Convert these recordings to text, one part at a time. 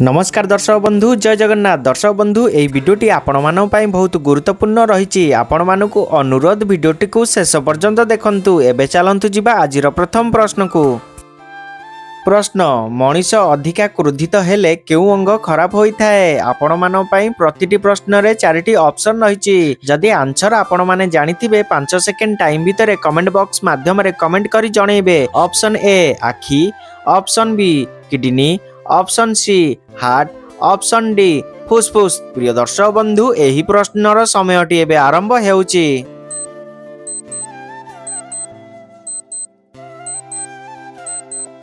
नमस्कार दर्शक बंधु जय जगन्नाथ। दर्शक बंधु यह भिडटी आपण मानक पई बहुत गुरुत्वपूर्ण रही। आपण मानक अनुरोध भिडटी को शेष पर्यंत देखंतु। एबे चलंतु जिबा आजिर प्रथम प्रश्न को। प्रश्न मनीष अधिका क्रोधित हेले केउ अंग खराब होइथाए। आपण मानक पई प्रतिटी प्रश्न रे चारिटी ऑप्शन रही। जदि आंसर आपण माने जानिथिबे 5 सेकेंड टाइम भितर कमेंट बॉक्स माध्यम रे कमेंट करी जणेबे। ऑप्शन ए आखि, option B kidney, option C heart, option D फुसफुस। प्रिय दर्शक बंधु एही प्रश्नर समयटी एबे आरंभ हेउची।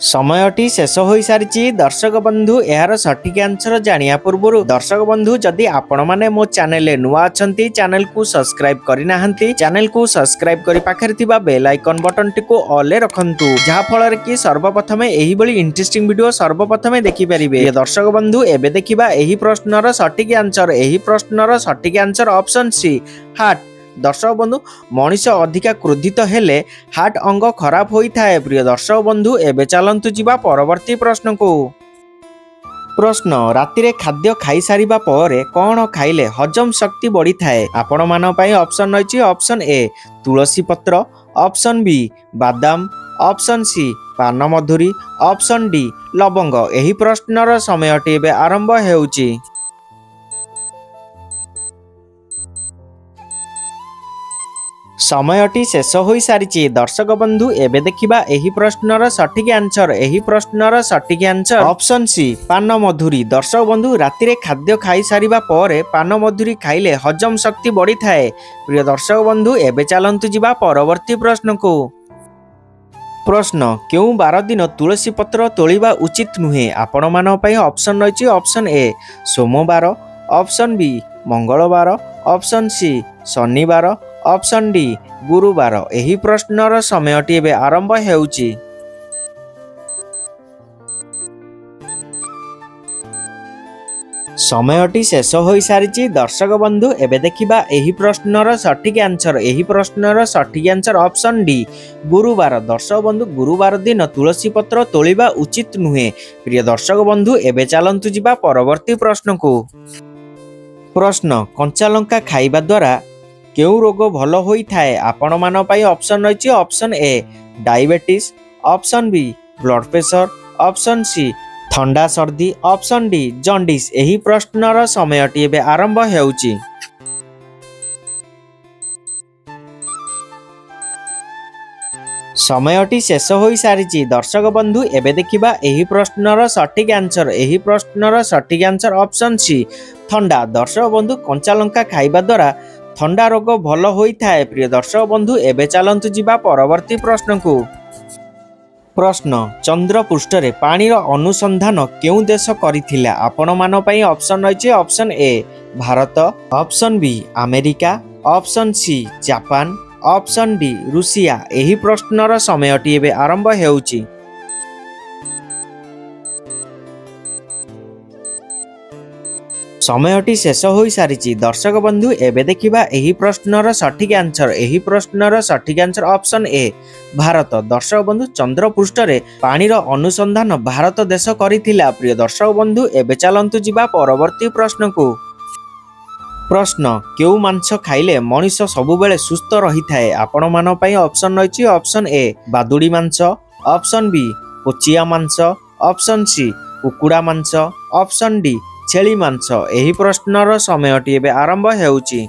समयटी शेष हो सारी। दर्शक बंधु यार सठिक आंसर जानिया पूर्व दर्शक बंधु जदि आपण माने मो चैनल नुआ अछंती चैनल को सब्सक्राइब करि नाहंती चैनल को सब्सक्राइब करि पाखरे थिबा बेल आइकन बटन टी को ऑल रे रखंतु जहा फल कि सर्वप्रथमे एही बली इंटरेस्टिंग वीडियो सर्वप्रथमे देखि परिबे। दर्शक बंधु एबे देखिबा एही प्रश्नर सठिक आंसर। एही प्रश्नर सठिक आंसर ऑप्शन सी हार्ट। दर्शक बंधु मनीष अधिका क्रोधित हेले हार्ट अंग खराब होइथाए। प्रिय दर्शक बंधु एबे चलंतु जिबा परवर्ती प्रश्न को। प्रश्न राति रे खाद्य खाई सारिबा परे कोन खाइले हजम शक्ति बढ़ी थाए। आपण मान पई ऑप्शन रहिछि। ऑप्शन ए तुलसी पत्र, ऑप्शन बी बादाम, ऑप्शन सी पान मधुरी, ऑप्शन डी लवंग। एही प्रश्नर समयटी एबे आरंभ हेउछि। समयटी शेष हो सारी। दर्शक बंधु एबे देखिबा एही प्रश्नर सठिक आंसर। एही प्रश्नर सठिक आंसर ऑप्शन सी पान मधुरी। दर्शक बंधु राति रे खाद्य खाई सारिबा परे पान मधुरी खाइले हजम शक्ति बढ़ी थाए। प्रिय दर्शक बंधु एबे चलंतु जिबा परवर्ती प्रश्न को। प्रश्न केउ 12 दिन तुलसी पत्र तोलिबा उचित नुहे। आपण मान पई ऑप्शन रहिछि। ऑप्शन ए सोमवार, ऑप्शन बी मंगलवार, ऑप्शन सी शनिवार, ऑप्शन डी गुरुवार। एही प्रश्नर समयटी एबे आरंभ हेउछि। समयटी शेष हो सारी। दर्शक बंधु एबे देखिबा एही प्रश्नर सठिक आंसर। एही प्रश्नर सठिक आंसर ऑप्शन डी गुरुवार। दर्शक बंधु गुरुवार दिन तुलसी पत्र तोलिबा उचित नुहे। प्रिय दर्शक बंधु एबे चलंतु जिबा परवर्ती प्रश्न को। प्रश्न कंचा लंका खाइबा द्वारा केउ रोग भल होई थाए। आपण मान पई ऑप्शन रहिछि। Option A diabetes, option B blood pressure, option C ठंडा सर्दी, ऑप्शन डी जॉन्डिस। एही प्रश्नर समयटी एबे आरंभ हेउछि। समयटी शेष हो सारी। दर्शक बंधु एबे देखिबा एही प्रश्नर सठिक आंसर। एही प्रश्नर सठिक आंसर ऑप्शन सी ठंडा। दर्शक बंधु कंचा लंका खाइबा द्वारा ठंडा रोग भल होई थाए। प्रिय दर्शक बंधु एबे चलंतु जिबा परवर्ती प्रश्न को। प्रश्न चंद्र पृष्ठ रे पानी रो अनुसंधान केउ देश करिथिला। आपण मान पई ऑप्शन रहिछि। Option A Bharat, option B America, option C Japan, option D Russia. एही प्रश्नर समयटी एबे आरंभ हेउछि। समयटी शेष हो सारी। दर्शक बंधु एबे देखिबा एही प्रश्नर सठिक आंसर। एही प्रश्नर सठिक आंसर ऑप्शन ए भारत। दर्शक बंधु चंद्र पृष्ठ रे पानी रो अनुसंधान भारत देश करिथिला। प्रिय दर्शक बंधु एबे चलंतु जिबा परवर्ती प्रश्न को। प्रश्न केउ मांस खाइले मनीष सबु बेले सुस्थ रही थाए। आपण मान पई ऑप्शन रहिछि। ऑप्शन ए बादुड़ी मांस, ऑप्शन बी कोचिया मांस, ऑप्शन सी कुकुड़ा मांस, ऑप्शन डी छेली मांस। एही प्रश्नर समयटी एबे आरंभ हेउछि।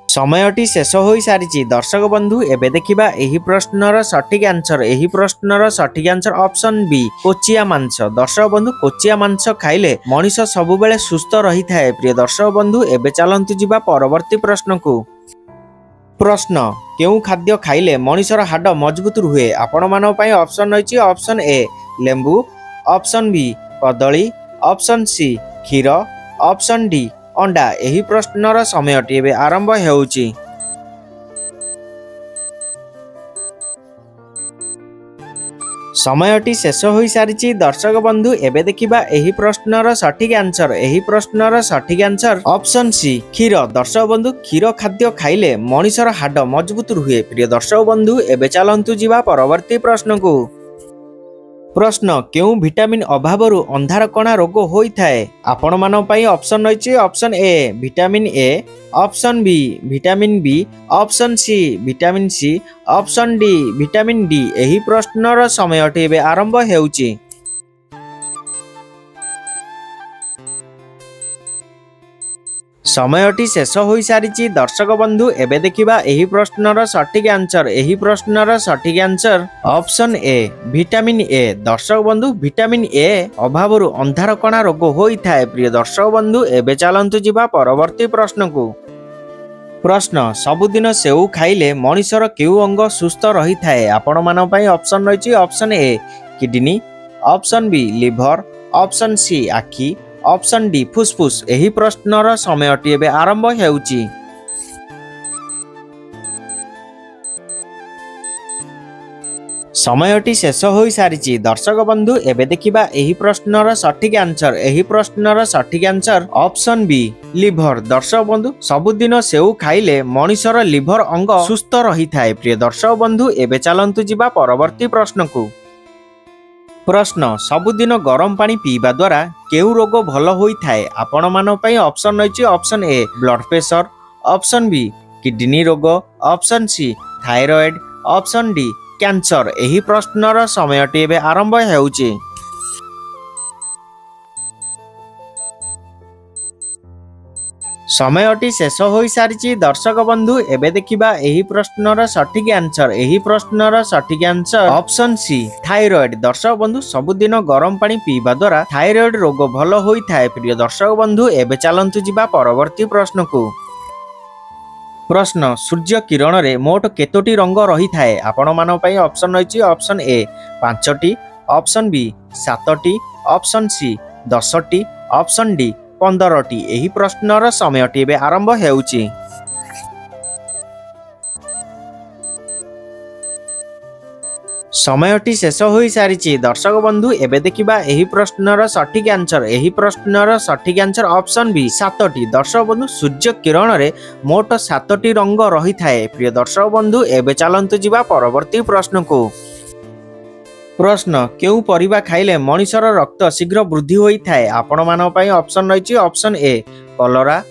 समयटी शेष हो सारी। दर्शक बंधु एबे देखिबा एही प्रश्नर सठिक आंसर। एही प्रश्नर सठिक आंसर ऑप्शन बी कोचिया मांस। दर्शक बंधु कोचिया मांस खाइले मनीष सबु बेले सुस्थ रही थाए। प्रिय दर्शक बंधु एबे चलंतु जिबा परवर्ती प्रश्न को। प्रश्न केउ खाद्य खाइले मनीषर हाड मजबूत रुहे। आपण मान पई ऑप्शन रहिछि। ऑप्शन ए लेंबू, ऑप्शन बी कदली, ऑप्शन सी क्षीर, ऑप्शन डी अंडा। एही प्रश्नर समयटी एबे आरंभ हेउछि। समयटी शेष हो सारी। दर्शक बंधु एबे देखिबा एही प्रश्नर सठिक आंसर। एही प्रश्नर सठिक आंसर ऑप्शन सी क्षीर। दर्शक बंधु क्षीर खाद्य खाइले मनीषर हाड मजबूत रुहे। प्रिय दर्शक बंधु एबे चलंतु जिबा परवर्ती प्रश्न को। प्रश्न केउ विटामिन अभाव अंधार कणा रोग होता है आपण मान पई ऑप्शन रही option A vitamin A option B vitamin B option C vitamin C option D vitamin D एही प्रश्नर समयटी एबे आरंभ हेउची समयटी शेष हो सारी दर्शक बंधु एबे देखिबा एही प्रश्नर सठिक आंसर एही प्रश्नर सठिक आंसर ऑप्शन ए विटामिन ए दर्शक बंधु विटामिन ए अभाव अंधार कणा रोग होता है प्रिय दर्शक बंधु एबे चलंतु जिबा परवर्ती प्रश्न को प्रश्न सबुदिन सेउ खाइले मनिषर केउ अंग सुस्थ रही थाए आपण मान पई ऑप्शन रही option A kidney option B liver option C आखि ऑप्शन डी फुसफुस एही प्रश्नर समयटी एबे आरंभ हेउची समयटी शेष हो सारी दर्शक बंधु एबे देखिबा एही प्रश्नर सठिक आंसर एही प्रश्नर सठिक आंसर ऑप्शन बी लिवर दर्शक बंधु सबुदिन सेउ खाइले मनिषर लिवर अंग सुस्थ रही थाए प्रिय दर्शक बंधु एबे चलंतु जिबा परवर्ती प्रश्न को प्रश्न सबुदिन गरम पानी पीवा द्वारा केउ रोग भल होता है आपण मान पई ऑप्शन रही option A blood pressure option B kidney रोग option C thyroid option D cancer एही प्रश्नर समयटी एबे आरंभ हेउची समयटी शेष हो सारी दर्शक बंधु एबे देखिबा एही प्रश्नर सठिक आंसर एही प्रश्नर सठिक आंसर ऑप्शन सी थायराइड दर्शक बंधु सबुदिन गरम पानी पीवा द्वारा थायराइड रोग भल होता है प्रिय दर्शक बंधु एबे चलंतु जिबा परवर्ती प्रश्न को प्रश्न सूर्य किरण रे मोट केतोटी रंग रही थाए आपण मान पई ऑप्शन रही ऑप्शन ए 5टी ऑप्शन बी 7टी ऑप्शन सी 10टी ऑप्शन डी 15टी एही प्रश्नर समयटी एबे आरंभ हेउची समयटी शेष हो सारी दर्शक बंधु एबे देखिबा एही प्रश्नर सठिक आंसर एही प्रश्नर सठिक आंसर ऑप्शन बी 7टी दर्शक बंधु सूर्य किरण रे मोट 7टी रंग रही थाए प्रिय दर्शक बंधु एबे चलंतु जिबा परवर्ती प्रश्न को प्रश्न केउ परिबा खाइले मनिषर रक्त शीघ्र वृद्धि होता है आपण मान पई ऑप्शन रही ऑप्शन ए कलरा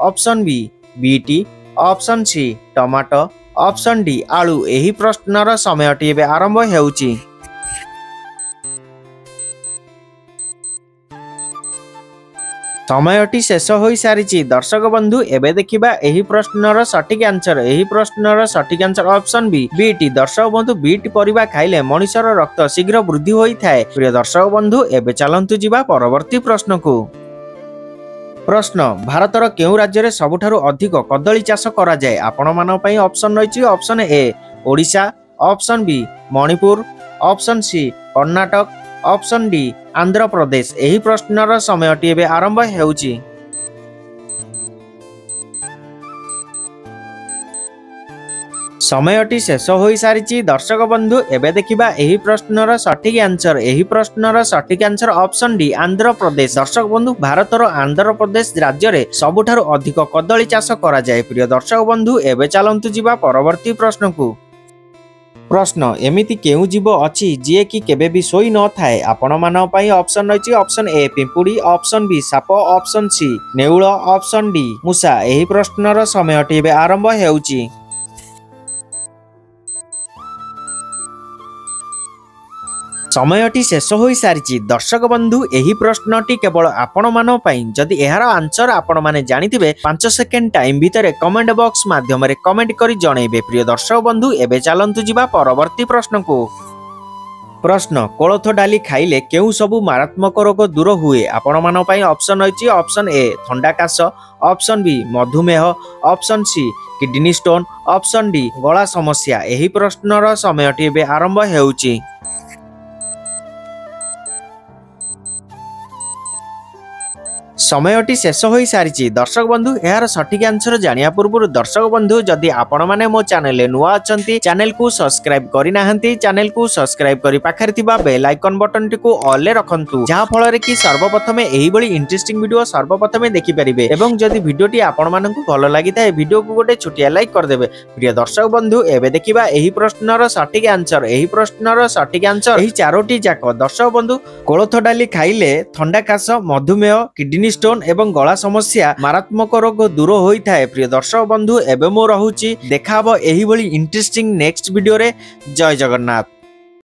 ऑप्शन बी बीटी option C tomato option D आलू एही प्रश्नर समयटी एबे आरंभ हेउची समयटी शेष हो सारी दर्शक बंधु एबे देखिबा एही प्रश्नर सठिक आंसर एही प्रश्नर सठिक आंसर ऑप्शन बी बीटी दर्शक बंधु बीट परिबा खाइले मनिषर रक्त शीघ्र वृद्धि होता है प्रिय दर्शक बंधु एबे चलंतु जिबा परवर्ती प्रश्न को प्रश्न भारतर केउ राज्य रे सबुठारु अधिक कदली चाष करा जाय आपण मान पई ऑप्शन रही option A Odisha option B Manipur option C Karnataka option D Andhra Pradesh एही प्रश्नर समयटी एबे आरंभ हेउची समयटी शेष हो सारी दर्शक बंधु एबे देखिबा एही प्रश्नर सठिक आंसर एही प्रश्नर सठिक आंसर ऑप्शन डी आंध्र प्रदेश दर्शक बंधु भारतर आंध्र प्रदेश राज्य रे सबुठारु अधिक कदली चाष करा जाय प्रिय दर्शक बंधु एबे चलंतु जिबा परवर्ती प्रश्न को प्रश्न एमिति केउ जीव अछि जे कि केबे भी सोई न थाए आपण मान पई ऑप्शन रही ऑप्शन ए पिंपुड़ी ऑप्शन बी साप ऑप्शन सी नेउल ऑप्शन डी मूसा एही प्रश्नर समयटी एबे आरंभ हेउची समयटी शेष हो सारी दर्शक बंधु एही प्रश्नटी केवल आपण मान पई जदि एहार आंसर आपण माने जानिथिबे 5 सेकेंड टाइम भितरे कमेंट बॉक्स माध्यम रे कमेंट करी जणैबे प्रिय दर्शक बंधु एबे चलंतु जिबा परवर्ती प्रश्न को प्रश्न कोलथ डाली खाइले केउ सबु मारात्मक रोग दूर हुए आपण मान पई ऑप्शन रही ऑप्शन ए ठंडा काश ऑप्शन बी मधुमेह option C kidney stone option D गला समस्या एही प्रश्नर समयटी एबे आरंभ हेउची समयटी शेष हो सारी दर्शक बंधु यार सठिक आंसर जानिया पूर्व दर्शक बंधु जदि आपण माने मो चैनल नुआ अछंती चैनल को सब्सक्राइब करि नाहंती चैनल को सब्सक्राइब करि पाखरे थिबा बेल आइकन बटन टिको ऑल रे रखंतु जहा फल रे कि सर्वप्रथमे एही बळी इंटरेस्टिंग वीडियो सर्वप्रथमे देखि परिबे एवं जदि वीडियोटी आपण मानकु भलो लागि थाए वीडियो को गोटे छोटिया लाइक कर देबे। प्रिय दर्शक बंधु एबे देखिबा एही प्रश्नर सठिक आंसर एही चारोटी जाक दर्शक बंधु कोलथ डाली खाइले थंडा काश मधुमेह किडनी स्टोन एवं गला समस्या मारात्मक रोग दूर होई थाए। प्रिय दर्शक बंधु एबे मो रहूची देखा हबो एही बळी इंटरेस्टिंग नेक्स्ट वीडियो रे। जय जगन्नाथ।